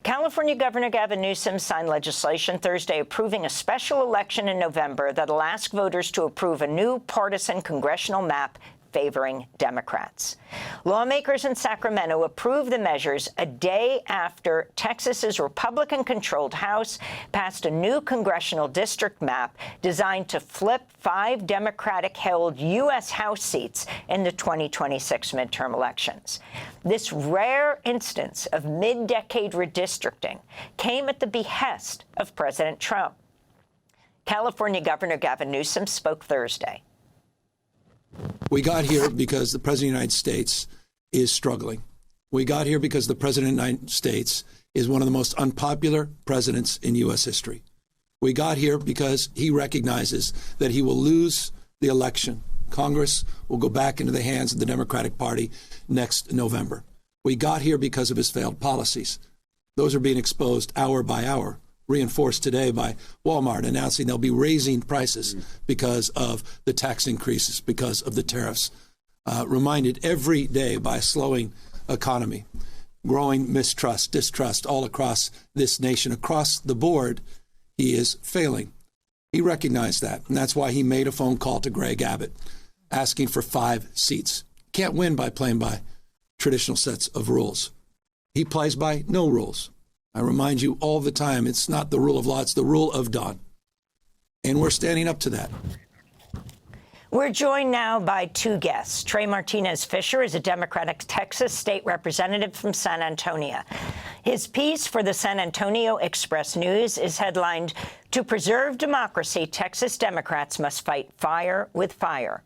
California Governor Gavin Newsom signed legislation Thursday approving a special election in November that'll ask voters to approve a new partisan congressional map favoring Democrats. Lawmakers in Sacramento approved the measures a day after Texas's Republican-controlled House passed a new congressional district map designed to flip 5 Democratic-held U.S. House seats in the 2026 midterm elections. This rare instance of mid-decade redistricting came at the behest of President Trump. California Governor Gavin Newsom spoke Thursday. We got here because the President of the United States is struggling. We got here because the President of the United States is one of the most unpopular presidents in U.S. history. We got here because he recognizes that he will lose the election. Congress will go back into the hands of the Democratic Party next November. We got here because of his failed policies. Those are being exposed hour by hour, reinforced today by Walmart announcing they'll be raising prices because of the tax increases, because of the tariffs. Reminded every day by a slowing economy, growing mistrust, distrust all across this nation, across the board. He is failing. He recognized that, and that's why he made a phone call to Greg Abbott, asking for 5 seats. Can't win by playing by traditional sets of rules. He plays by no rules. I remind you all the time, it's not the rule of law, it's the rule of dawn. And we're standing up to that. We're joined now by 2 guests. Trey Martinez Fischer is a Democratic Texas state representative from San Antonio. His piece for the San Antonio Express News is headlined, "To Preserve Democracy, Texas Democrats Must Fight Fire with Fire."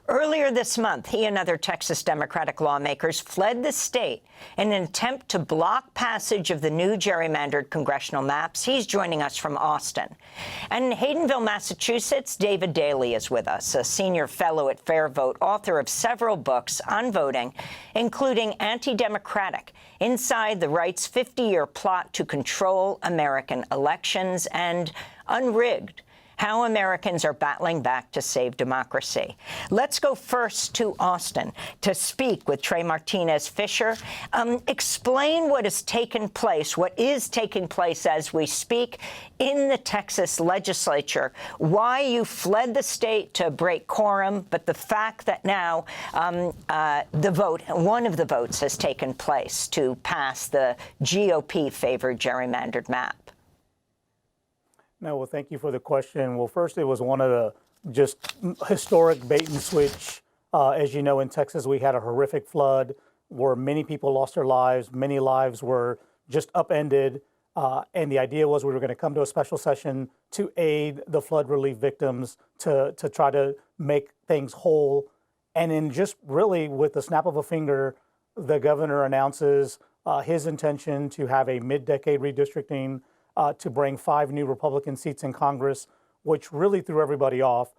Earlier this month, he and other Texas Democratic lawmakers fled the state in an attempt to block passage of the new gerrymandered congressional maps. He's joining us from Austin. And in Haydenville, Massachusetts, David Daley is with us, a senior fellow at Fair Vote, author of several books on voting, including Antidemocratic, Inside the Right's 50-Year Plot to Control American Elections, and Unrigged, How Americans Are Battling Back to Save Democracy. Let's go first to Austin to speak with Trey Martinez Fischer. Explain what has taken place, what is taking place as we speak in the Texas legislature, why you fled the state to break quorum, but the fact that now one of the votes has taken place to pass the GOP-favored gerrymandered map. No, well, thank you for the question. Well, first, it was one of the just historic bait and switch. As you know, in Texas, we had a horrific flood where many people lost their lives. Many lives were just upended. And the idea was we were going to come to a special session to aid the flood relief victims to try to make things whole. And then just really with the snap of a finger, the governor announces his intention to have a mid-decade redistricting to bring 5 new Republican seats in Congress, which really threw everybody off.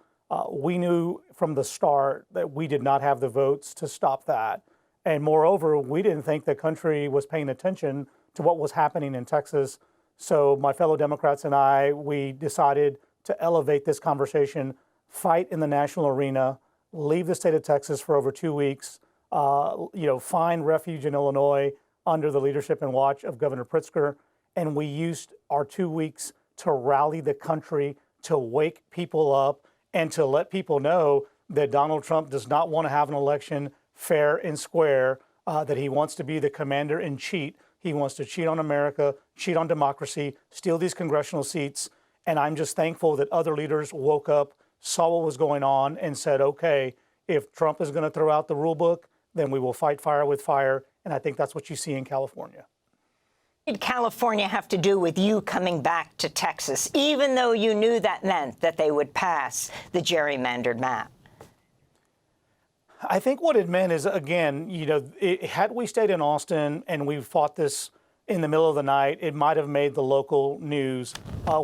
We knew from the start that we did not have the votes to stop that. And moreover, we didn't think the country was paying attention to what was happening in Texas. So my fellow Democrats and I, we decided to elevate this conversation, fight in the national arena, leave the state of Texas for over 2 weeks, find refuge in Illinois under the leadership and watch of Governor Pritzker. And we used our 2 weeks to rally the country, to wake people up, and to let people know that Donald Trump does not want to have an election fair and square, that he wants to be the commander and cheat. He wants to cheat on America, cheat on democracy, steal these congressional seats. And I'm just thankful that other leaders woke up, saw what was going on, and said, okay, if Trump is going to throw out the rule book, then we will fight fire with fire. And I think that's what you see in California. What did California have to do with you coming back to Texas, even though you knew that meant that they would pass the gerrymandered map? I think what it meant is, again, had we stayed in Austin and we fought this in the middle of the night, it might have made the local news.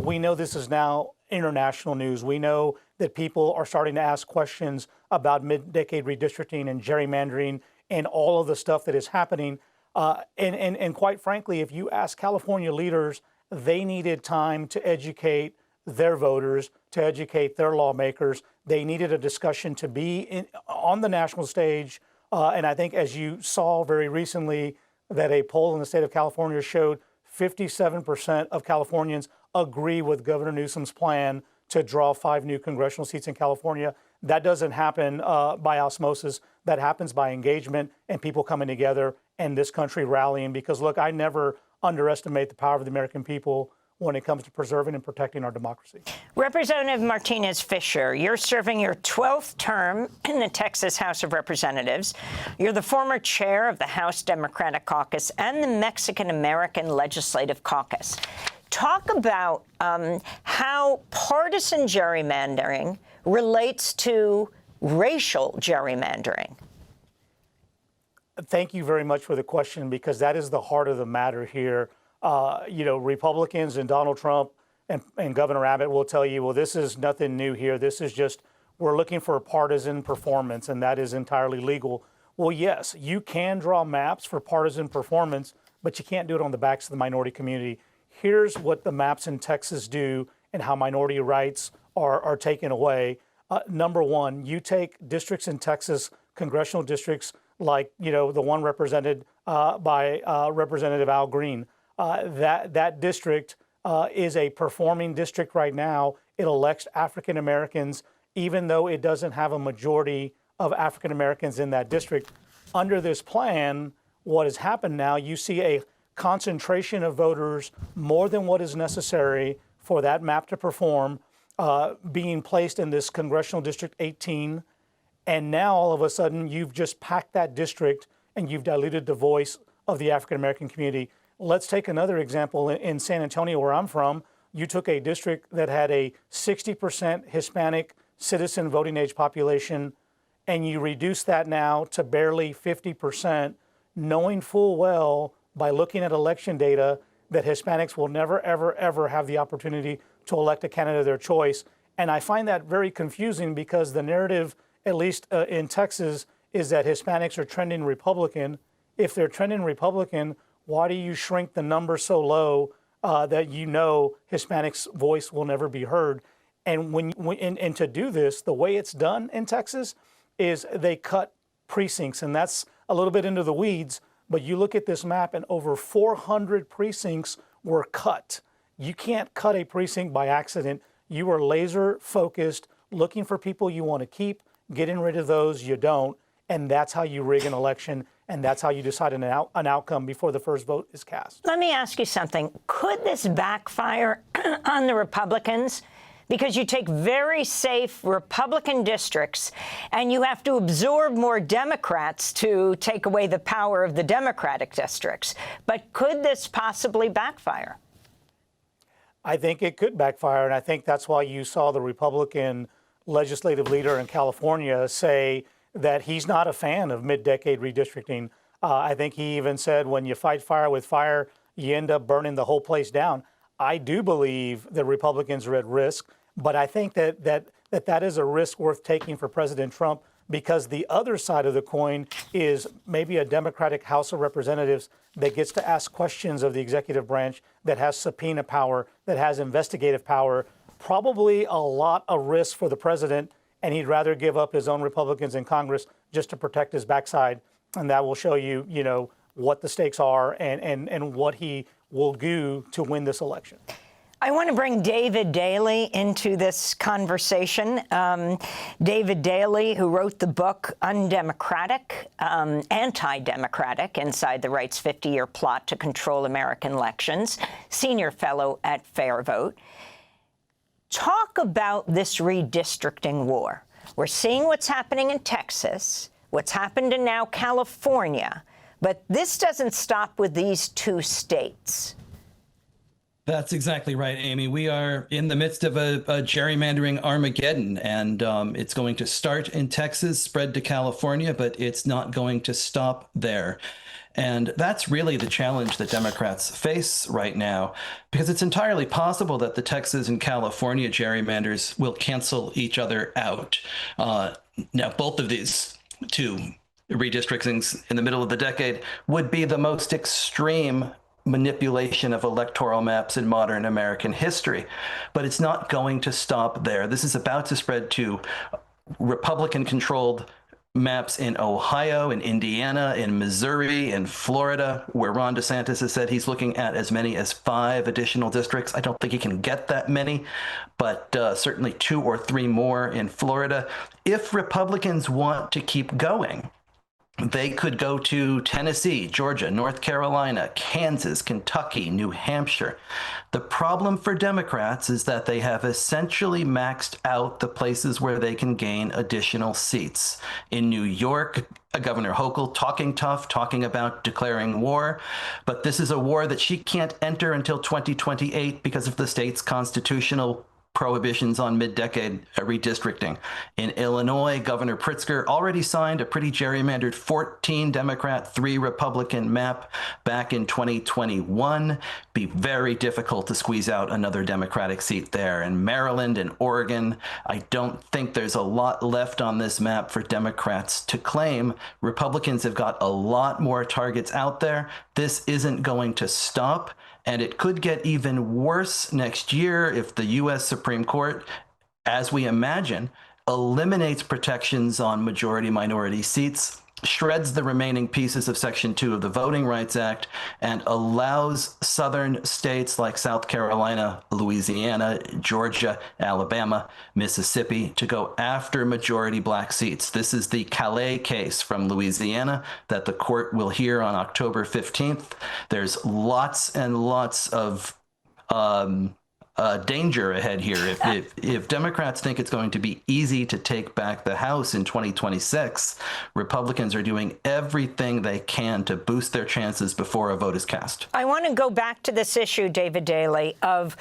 We know this is now international news. We know that people are starting to ask questions about mid-decade redistricting and gerrymandering and all of the stuff that is happening. And quite frankly, if you ask California leaders, they needed time to educate their voters, to educate their lawmakers. They needed a discussion to be on the national stage. And I think, as you saw very recently, that a poll in the state of California showed 57% of Californians agree with Governor Newsom's plan to draw 5 new congressional seats in California. That doesn't happen by osmosis. That happens by engagement and people coming together and this country rallying. Because, look, I never underestimate the power of the American people when it comes to preserving and protecting our democracy. Representative Martinez Fischer, you're serving your 12th term in the Texas House of Representatives. You're the former chair of the House Democratic Caucus and the Mexican-American Legislative Caucus. Talk about how partisan gerrymandering relates to racial gerrymandering. Thank you very much for the question, because that is the heart of the matter here. Republicans and Donald Trump and Governor Abbott will tell you, well, this is nothing new here. This is just, we're looking for a partisan performance, and that is entirely legal. Well, yes, you can draw maps for partisan performance, but you can't do it on the backs of the minority community. Here's what the maps in Texas do and how minority rights are taken away. Number one, you take districts in Texas, congressional districts like, the one represented by Representative Al Green. That district is a performing district right now. It elects African Americans, even though it doesn't have a majority of African Americans in that district. Under this plan, what has happened now, you see a concentration of voters more than what is necessary for that map to perform, being placed in this congressional district 18. And now all of a sudden you've just packed that district and you've diluted the voice of the African American community. Let's take another example. In San Antonio, where I'm from, you took a district that had a 60% Hispanic citizen voting age population, and you reduced that now to barely 50%, knowing full well by looking at election data that Hispanics will never, ever, ever have the opportunity to elect a candidate of their choice. And I find that very confusing, because the narrative, at least in Texas, is that Hispanics are trending Republican. If they're trending Republican, why do you shrink the number so low that Hispanics' voice will never be heard? And and to do this, the way it's done in Texas is they cut precincts, and that's a little bit into the weeds. But you look at this map, and over 400 precincts were cut. You can't cut a precinct by accident. You are laser focused, looking for people you want to keep, getting rid of those you don't, and that's how you rig an election. And that's how you decide an outcome before the first vote is cast. Let me ask you something. Could this backfire on the Republicans? Because you take very safe Republican districts and you have to absorb more Democrats to take away the power of the Democratic districts. But could this possibly backfire? I think it could backfire, and I think that's why you saw the Republican legislative leader in California say that he's not a fan of mid-decade redistricting. I think he even said, when you fight fire with fire, you end up burning the whole place down. I do believe that Republicans are at risk, but I think that is a risk worth taking for President Trump, because the other side of the coin is maybe a Democratic House of Representatives that gets to ask questions of the executive branch, that has subpoena power, that has investigative power, probably a lot of risk for the president. And he'd rather give up his own Republicans in Congress just to protect his backside. And that will show you, what the stakes are and what he will do to win this election. I want to bring David Daley into this conversation. David Daley, who wrote the book Undemocratic, Antidemocratic, Inside the Right's 50-Year Plot to Control American Elections, senior fellow at Fair Vote. Talk about this redistricting war. We're seeing what's happening in Texas, what's happened in now California, but this doesn't stop with these 2 states. That's exactly right, Amy. We are in the midst of a gerrymandering Armageddon, and it's going to start in Texas, spread to California, but it's not going to stop there. And that's really the challenge that Democrats face right now, because it's entirely possible that the Texas and California gerrymanders will cancel each other out. Now, both of these 2 redistrictings in the middle of the decade would be the most extreme manipulation of electoral maps in modern American history. But it's not going to stop there. This is about to spread to Republican-controlled maps in Ohio, in Indiana, in Missouri, in Florida, where Ron DeSantis has said he's looking at as many as 5 additional districts. I don't think he can get that many, but certainly 2 or 3 more in Florida. If Republicans want to keep going, they could go to Tennessee, Georgia, North Carolina, Kansas, Kentucky, New Hampshire. The problem for Democrats is that they have essentially maxed out the places where they can gain additional seats. In New York, Governor Hochul talking tough, talking about declaring war, but this is a war that she can't enter until 2028 because of the state's constitutional prohibitions on mid-decade redistricting. In Illinois, Governor Pritzker already signed a pretty gerrymandered 14 Democrat, 3 Republican map back in 2021. Be very difficult to squeeze out another Democratic seat there. In Maryland and Oregon, I don't think there's a lot left on this map for Democrats to claim. Republicans have got a lot more targets out there. This isn't going to stop. And it could get even worse next year if the U.S. Supreme Court, as we imagine, eliminates protections on majority-minority seats, shreds the remaining pieces of Section 2 of the Voting Rights Act, and allows southern states like South Carolina, Louisiana, Georgia, Alabama, Mississippi to go after majority black seats. This is the Calais case from Louisiana that the court will hear on October 15th. There's lots and lots of danger ahead here. If Democrats think it's going to be easy to take back the House in 2026, Republicans are doing everything they can to boost their chances before a vote is cast. I want to go back to this issue, David Daley, of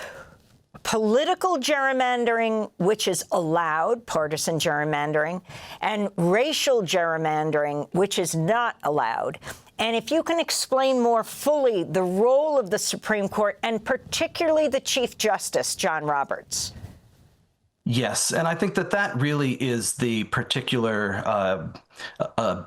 political gerrymandering, which is allowed, partisan gerrymandering, and racial gerrymandering, which is not allowed. And if you can explain more fully the role of the Supreme Court and particularly the Chief Justice, John Roberts. Yes, and I think that really is the particular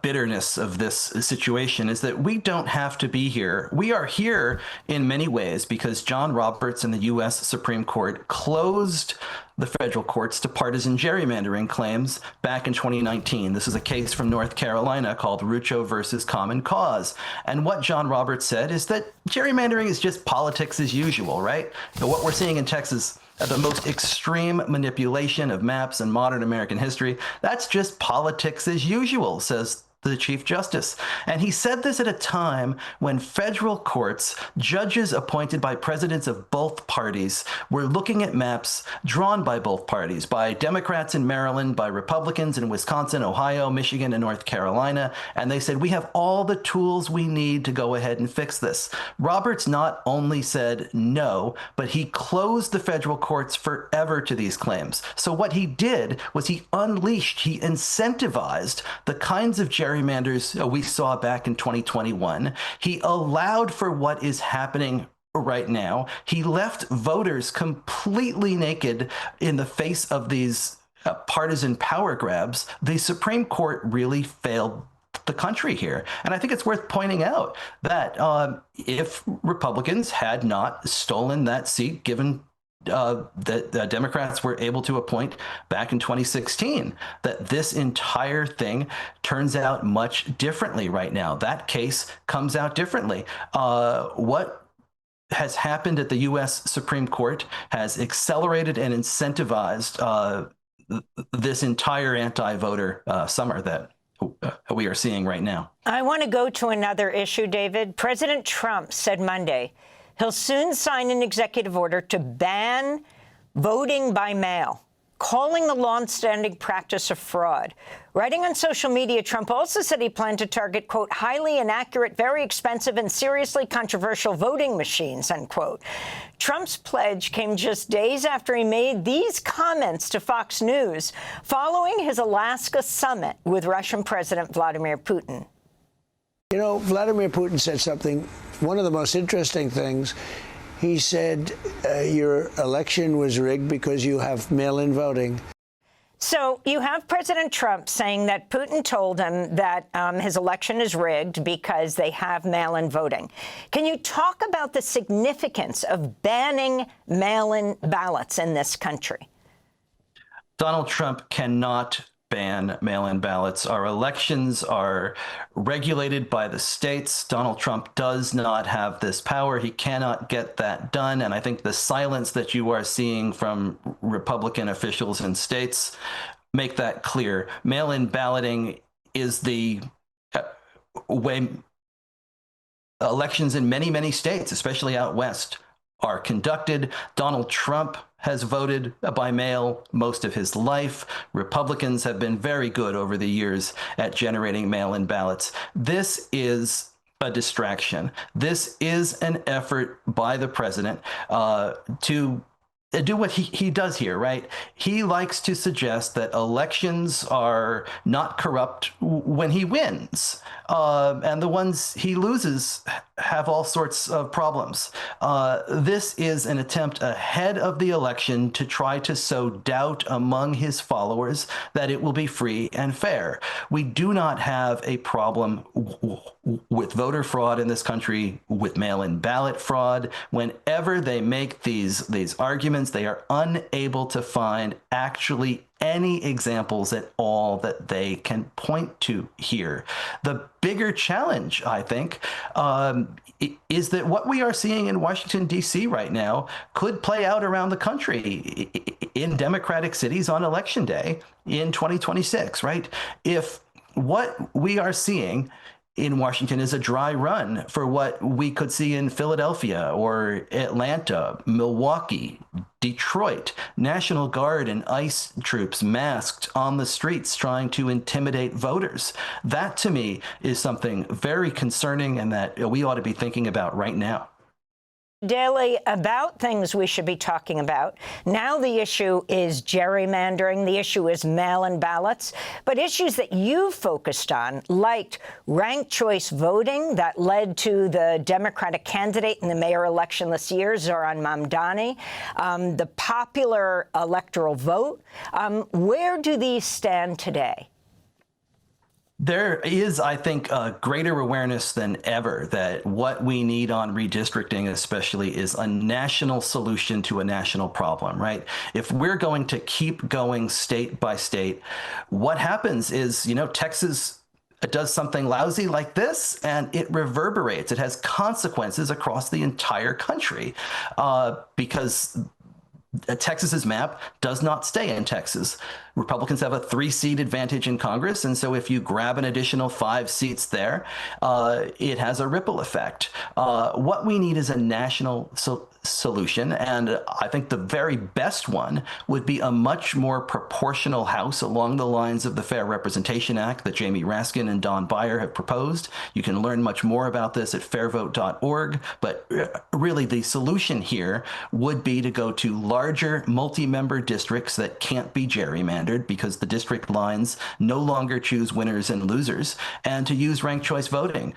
bitterness of this situation, is that we don't have to be here. We are here in many ways because John Roberts and the U.S. Supreme Court closed the federal courts to partisan gerrymandering claims back in 2019. This is a case from North Carolina called Rucho versus Common Cause. And what John Roberts said is that gerrymandering is just politics as usual, right? And what we're seeing in Texas, the most extreme manipulation of maps in modern American history, that's just politics as usual, says the Chief Justice. And he said this at a time when federal courts, judges appointed by presidents of both parties, were looking at maps drawn by both parties, by Democrats in Maryland, by Republicans in Wisconsin, Ohio, Michigan, and North Carolina. And they said, we have all the tools we need to go ahead and fix this. Roberts not only said no, but he closed the federal courts forever to these claims. So what he did was he incentivized the kinds of gerrymanders we saw back in 2021. He allowed for what is happening right now. He left voters completely naked in the face of these partisan power grabs. The Supreme Court really failed the country here. And I think it's worth pointing out that if Republicans had not stolen that seat, given that the Democrats were able to appoint back in 2016, that this entire thing turns out much differently right now. That case comes out differently. What has happened at the U.S. Supreme Court has accelerated and incentivized this entire anti-voter summer that we are seeing right now. I want to go to another issue, David. President Trump said Monday he'll soon sign an executive order to ban voting by mail, calling the longstanding practice of fraud. Writing on social media, Trump also said he planned to target, quote, highly inaccurate, very expensive, and seriously controversial voting machines, unquote. Trump's pledge came just days after he made these comments to Fox News following his Alaska summit with Russian President Vladimir Putin. You know, Vladimir Putin said something, one of the most interesting things. He said your election was rigged because you have mail-in voting. So you have President Trump saying that Putin told him that his election is rigged because they have mail-in voting. Can you talk about the significance of banning mail-in ballots in this country? Donald Trump cannot ban mail-in ballots. Our elections are regulated by the states. Donald Trump does not have this power. He cannot get that done. And I think the silence that you are seeing from Republican officials in states make that clear. Mail-in balloting is the way elections in many, many states, especially out west, are conducted. Donald Trump has voted by mail most of his life. Republicans have been very good over the years at generating mail-in ballots. This is a distraction. This is an effort by the president to do what he does here, right? He likes to suggest that elections are not corrupt when he wins, and the ones he loses have all sorts of problems. This is an attempt ahead of the election to try to sow doubt among his followers that it will be free and fair. We do not have a problem with voter fraud in this country, with mail-in ballot fraud. Whenever they make these arguments, they are unable to find actually any examples at all that they can point to here. The bigger challenge, I think, is that what we are seeing in Washington, D.C. right now could play out around the country in Democratic cities on Election Day in 2026, right? If what we are seeing in Washington is a dry run for what we could see in Philadelphia or Atlanta, Milwaukee, Detroit, National Guard and ICE troops masked on the streets trying to intimidate voters. That, to me, is something very concerning and that we ought to be thinking about right now. Daley, about things we should be talking about. Now the issue is gerrymandering. The issue is mail-in ballots. But issues that you focused on, like ranked choice voting that led to the Democratic candidate in the mayor election this year, Zohran Mamdani, the popular electoral vote. Where do these stand today? There is, I think, a greater awareness than ever that what we need on redistricting especially is a national solution to a national problem, right? If we're going to keep going state by state, what happens is, Texas does something lousy like this and it reverberates. It has consequences across the entire country because Texas's map does not stay in Texas. Republicans have a 3-seat advantage in Congress, and so if you grab an additional 5 seats there, it has a ripple effect. What we need is a national solution, and I think the very best one would be a much more proportional House along the lines of the Fair Representation Act that Jamie Raskin and Don Beyer have proposed. You can learn much more about this at fairvote.org, but really the solution here would be to go to larger multi-member districts that can't be gerrymandered because the district lines no longer choose winners and losers, and to use ranked choice voting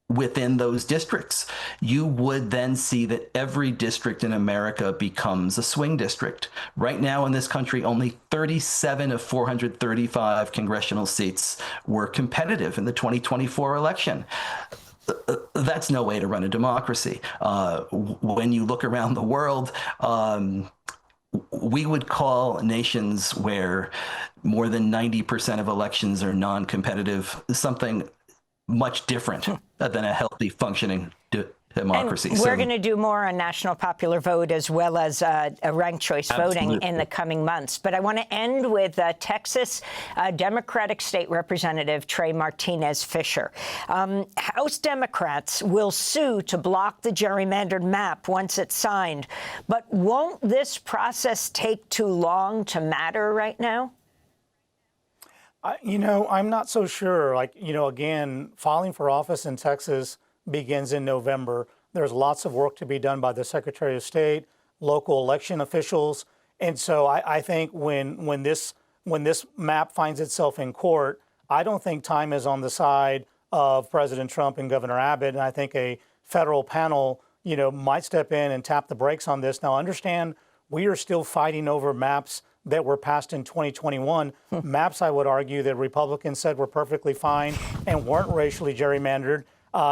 within those districts. You would then see that every district in America becomes a swing district. Right now in this country, only 37 of 435 congressional seats were competitive in the 2024 election. That's no way to run a democracy. When you look around the world, we would call nations where more than 90% of elections are non-competitive something much different than a healthy, functioning democracy. And we're going to do more on national popular vote as well as a ranked choice voting in the coming months. But I want to end with Texas Democratic State Representative Trey Martinez Fischer. House Democrats will sue to block the gerrymandered map once it's signed. But won't this process take too long to matter right now? I'm not so sure. Again, filing for office in Texas begins in November. There's lots of work to be done by the Secretary of State, local election officials. And so I think when this map finds itself in court, I don't think time is on the side of President Trump and Governor Abbott. And I think a federal panel, might step in and tap the brakes on this. Now, understand, we are still fighting over maps that were passed in 2021. Maps, I would argue, that Republicans said were perfectly fine and weren't racially gerrymandered.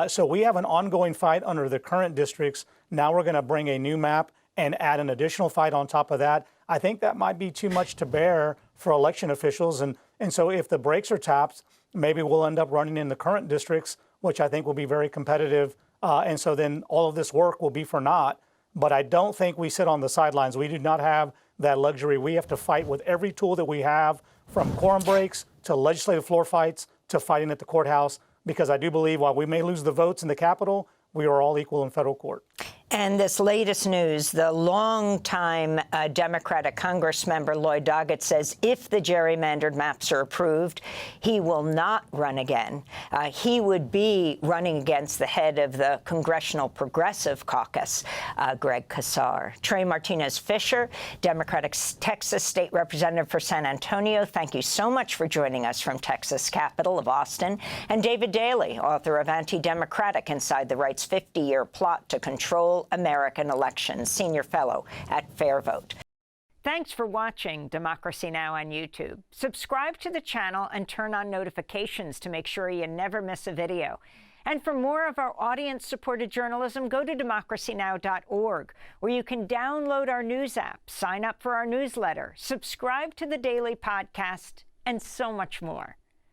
So we have an ongoing fight under the current districts. Now we're going to bring a new map and add an additional fight on top of that. I think that might be too much to bear for election officials. And so if the brakes are tapped, maybe we'll end up running in the current districts, which I think will be very competitive. And so then all of this work will be for naught. But I don't think we sit on the sidelines. We do not have that luxury. We have to fight with every tool that we have, from quorum breaks to legislative floor fights to fighting at the courthouse, because I do believe while we may lose the votes in the Capitol, we are all equal in federal court. And this latest news, the longtime Democratic Congress member Lloyd Doggett says if the gerrymandered maps are approved, he will not run again. He would be running against the head of the Congressional Progressive Caucus, Greg Casar. Trey Martinez Fischer, Democratic Texas State Representative for San Antonio, thank you so much for joining us from Texas, capital of Austin. And David Daley, author of Antidemocratic, Inside the Right's 50-Year Plot to Control American Elections, Senior Fellow at Fair Vote. Thanks for watching Democracy Now! On YouTube. Subscribe to the channel and turn on notifications to make sure you never miss a video. And for more of our audience-supported journalism, go to democracynow.org, where you can download our news app, sign up for our newsletter, subscribe to the daily podcast, and so much more.